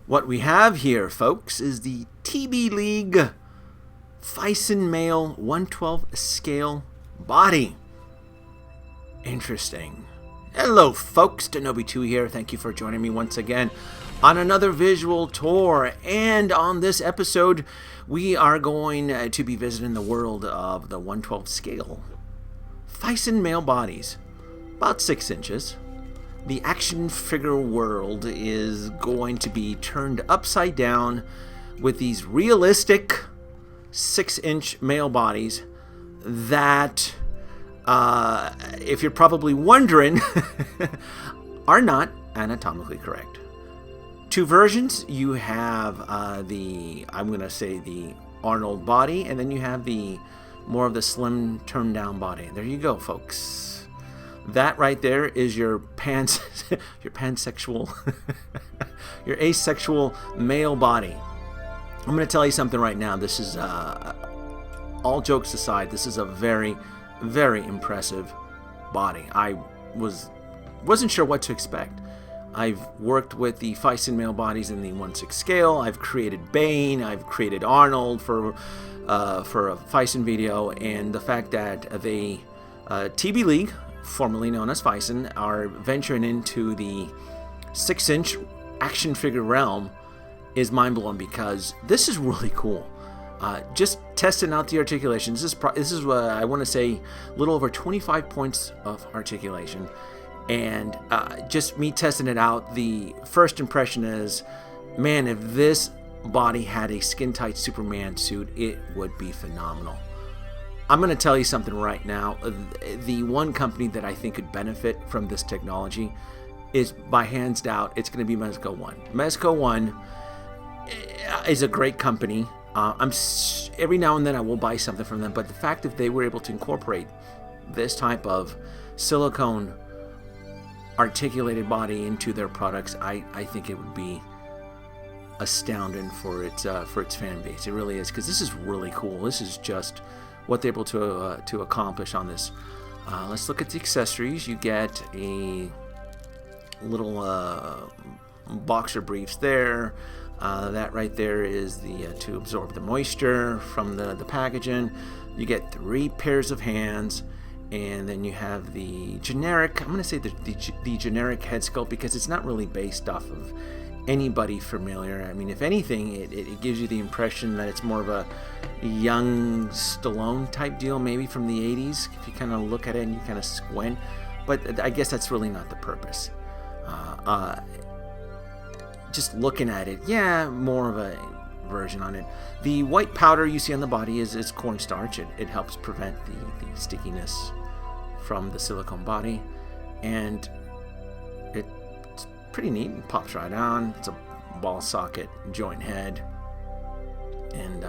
What we have here, folks, is the TBleague PHICEN male 1/12 scale body. Interesting. Hello, folks. Denobi2 here. Thank you for joining me once again on another visual tour. And on this episode, we are going to be visiting the world of the 1/12 scale PHICEN male bodies, about 6 inches. The action figure world is going to be turned upside down with these realistic 6-inch male bodies that, if you're probably wondering, are not anatomically correct. Two versions. You have I'm going to say the Arnold body, and then you have the more of the slim, turned down body. There you go, folks. That right there is your pansexual, your asexual male body. I'm going to tell you something right now. This is, all jokes aside, this is a very, very impressive body. I wasn't sure what to expect. I've worked with the PHICEN male bodies in the 1/6 scale. I've created Bane. I've created Arnold for a PHICEN video, and the fact that they TBleague, formerly known as PHICEN, are venturing into the 6-inch action figure realm is mind-blowing, because this is really cool. Just testing out the articulation. This is what I want to say, a little over 25 points of articulation, and just me testing it out, the first impression is, man, if this body had a skin-tight Superman suit, it would be phenomenal. I'm going to tell you something right now. The one company that I think could benefit from this technology is, by hands down, it's going to be Mezco 1. Mezco 1 is a great company. Every now and then I will buy something from them, but the fact that they were able to incorporate this type of silicone articulated body into their products, I think it would be astounding for its fan base. It really is, because this is really cool. This is just what they're able to accomplish on this. Let's look at the accessories. You get a little boxer briefs there. That right there is the to absorb the moisture from the packaging. You get 3 pairs of hands, and then you have the generic, I'm going to say the generic head sculpt, because it's not really based off of anybody familiar. I mean, if anything, it gives you the impression that it's more of a young Stallone type deal, maybe from the 80s, if you kind of look at it and you kind of squint. But I guess that's really not the purpose. Just looking at it, yeah, more of a version on it. The white powder you see on the body is cornstarch. It helps prevent the stickiness from the silicone body, and it's pretty neat. It pops right on. It's a ball socket joint head. And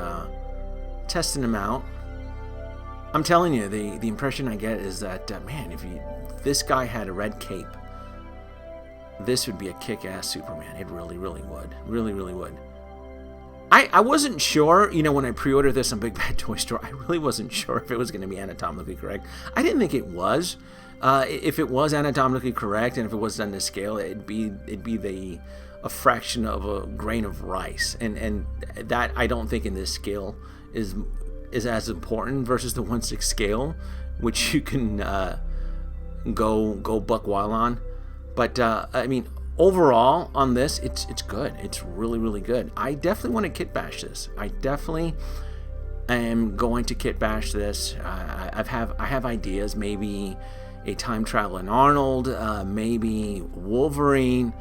testing them out, I'm telling you, the impression I get is that, man, if this guy had a red cape, this would be a kick-ass Superman. It really, really would. Really, really would. I wasn't sure, when I pre-ordered this on Big Bad Toy Store, I really wasn't sure if it was going to be anatomically correct. I didn't think it was. If it was anatomically correct, and if it was done to scale, it'd be a fraction of a grain of rice, and that I don't think in this scale is as important versus the 1/6 scale, which you can go buck wild on. But I mean, overall on this, it's good. It's really, really good. I definitely want to kit bash this. I definitely am going to kit bash this. I have ideas. Maybe a time traveling Arnold, maybe Wolverine.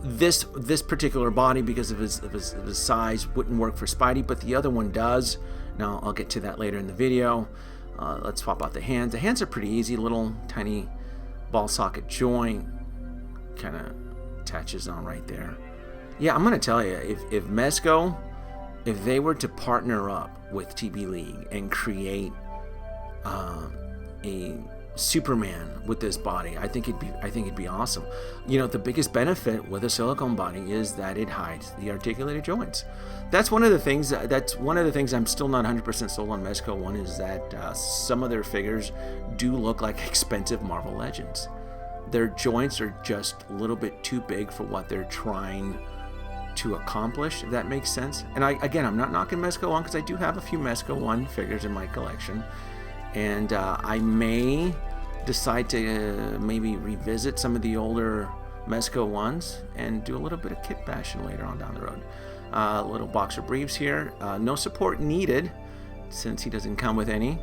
This particular body, because of his size, wouldn't work for Spidey, but the other one does. Now I'll get to that later in the video. Let's swap out the hands. The hands are pretty easy. Little tiny ball socket joint, kind of attaches on right there. Yeah, I'm gonna tell you, if Mezco, if they were to partner up with TBleague and create a Superman with this body, I think it'd be awesome. The biggest benefit with a silicone body is that it hides the articulated joints. That's one of the things I'm still not 100% sold on Mezco 1, is that some of their figures do look like expensive Marvel Legends. their joints are just a little bit too big for what they're trying to accomplish, if that makes sense. And again, I'm not knocking Mezco 1 because I do have a few Mezco 1 figures in my collection, and I may decide to maybe revisit some of the older Mezco 1s and do a little bit of kit bashing later on down the road. Little boxer briefs here, no support needed since he doesn't come with any.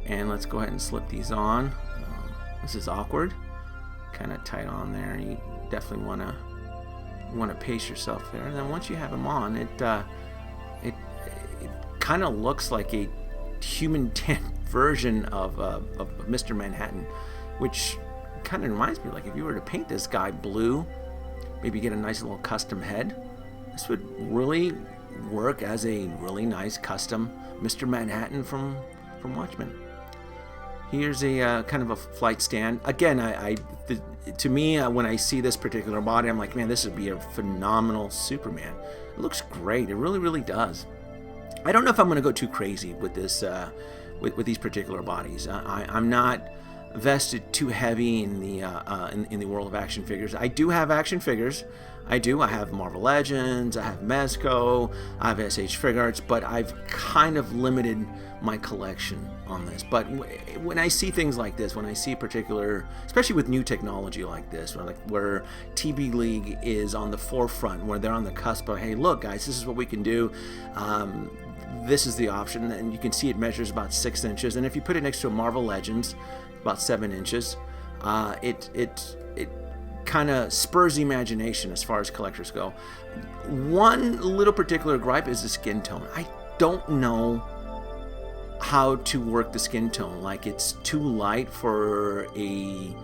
And let's go ahead and slip these on. This is awkward, kind of tight on there. You definitely want to pace yourself there. And then once you have them on, it kind of looks like a human tint version of Mr. Manhattan, which kind of reminds me, like, if you were to paint this guy blue, maybe get a nice little custom head, this would really work as a really nice custom Mr. Manhattan from Watchmen. Here's a kind of a flight stand. Again, to me, when I see this particular body, I'm like, man, this would be a phenomenal Superman. It looks great. It really, really does. I don't know if I'm going to go too crazy with this, with these particular bodies. I'm not vested too heavy in the world of action figures. I do have action figures. I have Marvel Legends, I have Mezco, I have SH Figuarts, but I've kind of limited my collection on this. But when I see things like this, when I see particular, especially with new technology like this, where TBleague is on the forefront, where they're on the cusp of, hey, look, guys, this is what we can do. This is the option, and you can see it measures about 6 inches. And if you put it next to a Marvel Legends, about 7 inches, it kind of spurs the imagination as far as collectors go. One little particular gripe is the skin tone. I don't know how to work the skin tone. Like, it's too light for a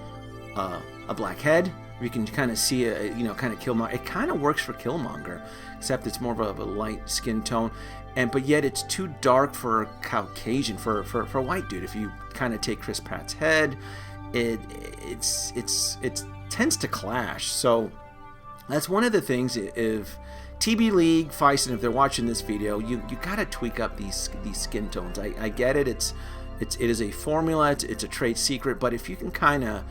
black head. You can kind of see kind of Killmonger. It kind of works for Killmonger, except it's more of a light skin tone, but yet it's too dark for Caucasian, for a white dude. If you kind of take Chris Pratt's head, it tends to clash. So that's one of the things. If TBleague PHICEN, if they're watching this video, you gotta tweak up these skin tones. I get it. It is a formula. It's a trade secret. But if you can kind of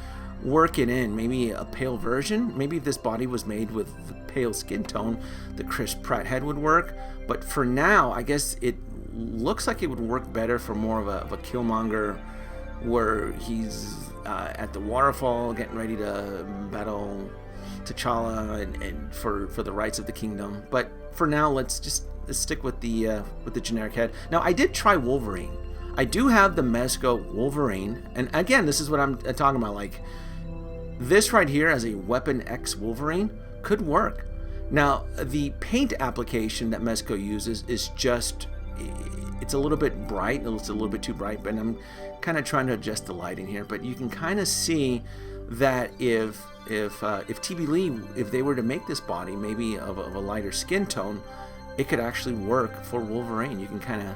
work it in, maybe a pale version. Maybe if this body was made with the pale skin tone, the Chris Pratt head would work. But for now, I guess it looks like it would work better for more of a Killmonger, where he's at the waterfall getting ready to battle T'Challa and for the rights of the kingdom. But for now, let's stick with the generic head. Now, I did try Wolverine. I do have the Mezco Wolverine, and again, this is what I'm talking about. Like, this right here as a Weapon X Wolverine could work. Now, the paint application that Mezco uses is just, it's a little bit bright. It's a little bit too bright, but I'm kind of trying to adjust the lighting here. But you can kind of see that if TBleague, if they were to make this body maybe of a lighter skin tone, it could actually work for Wolverine. You can kind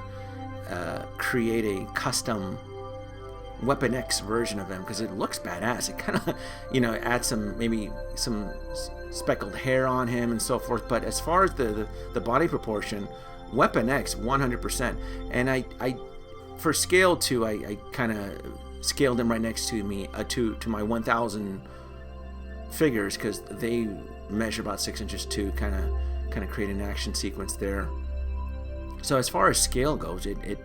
of create a custom Weapon X version of him, because it looks badass. It kind of, adds maybe some speckled hair on him and so forth. But as far as the body proportion, Weapon X 100%. And I for scale too, I kind of scaled them right next to me to my 1000 figures, because they measure about 6 inches too. Kind of create an action sequence there. So as far as scale goes, it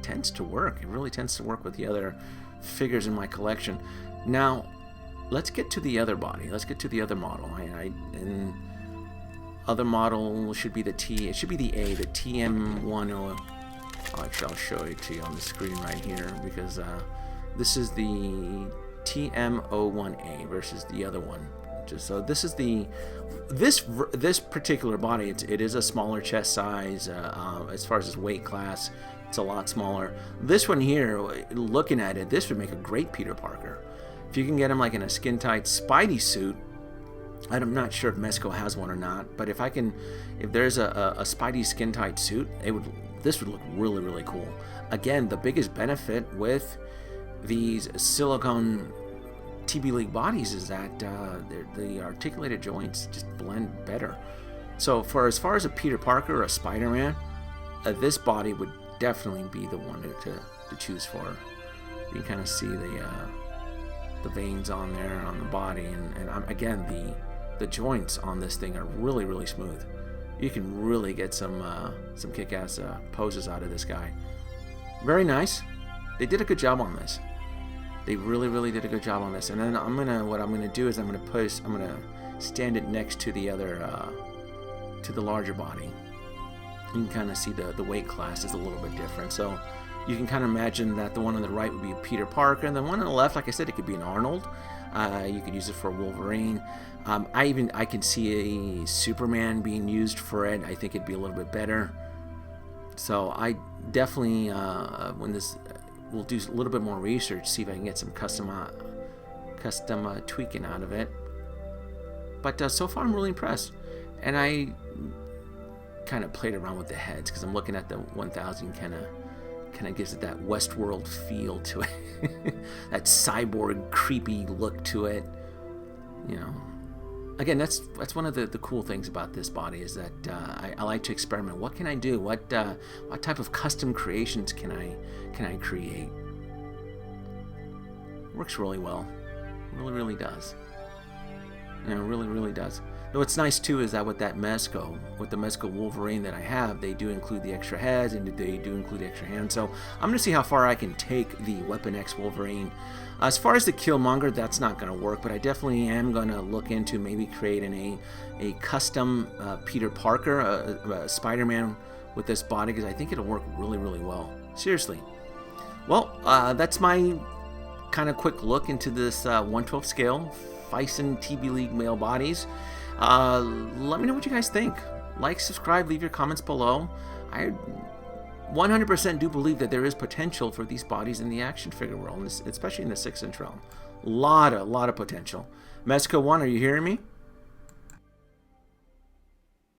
tends to work. It really tends to work with the other figures in my collection. Now, let's get to the other body. Let's get to the other model. And other model should be the It should be the A, the TM10. Actually, I'll show it to you on the screen right here, because this is the TM01A versus the other one. So this is this particular body. It is a smaller chest size. As far as its weight class, it's a lot smaller. This one here, looking at it, this would make a great Peter Parker. If you can get him like in a skin tight Spidey suit. I'm not sure if Mezco has one or not, but if there's a Spidey skin tight suit, this would look really, really cool. Again, the biggest benefit with these silicone TBleague bodies is that the articulated joints just blend better. So as far as a Peter Parker or a Spider-Man, this body would definitely be the one to choose for. You can kind of see veins on there on the body, and again, the joints on this thing are really, really smooth. You can really get some kick-ass poses out of this guy. Very nice. They did a good job on this. They really, really did a good job on this. And then what I'm gonna do is I'm gonna stand it next to the other, to the larger body. You can kind of see the weight class is a little bit different. So you can kind of imagine that the one on the right would be a Peter Parker, and the one on the left, like I said, it could be an Arnold. You could use it for Wolverine. I can see a Superman being used for it. I think it'd be a little bit better. So I definitely, we'll do a little bit more research, see if I can get some custom tweaking out of it. But so far I'm really impressed. And I kind of played around with the heads because I'm looking at the 1000, kind of gives it that Westworld feel to it. That cyborg creepy look to it. You know, again, that's one of the cool things about this body, is that I like to experiment. What can I do? What type of custom creations can I create? Works really well. Really, really does. You know, really, really does. What's nice too is that with the Mezco Wolverine that I have, they do include the extra heads and they do include the extra hands. So I'm going to see how far I can take the Weapon X Wolverine. As far as the Killmonger, that's not going to work, but I definitely am going to look into maybe creating a custom Peter Parker, a Spider-Man with this body, because I think it'll work really, really well. Seriously. Well, that's my kind of quick look into this 1/12 scale PHICEN TBleague male bodies. Let me know what you guys think. Like, subscribe, leave your comments below. I 100% do believe that there is potential for these bodies in the action figure world, especially in the 6-inch realm. Lot of potential. Mezco 1, are you hearing me?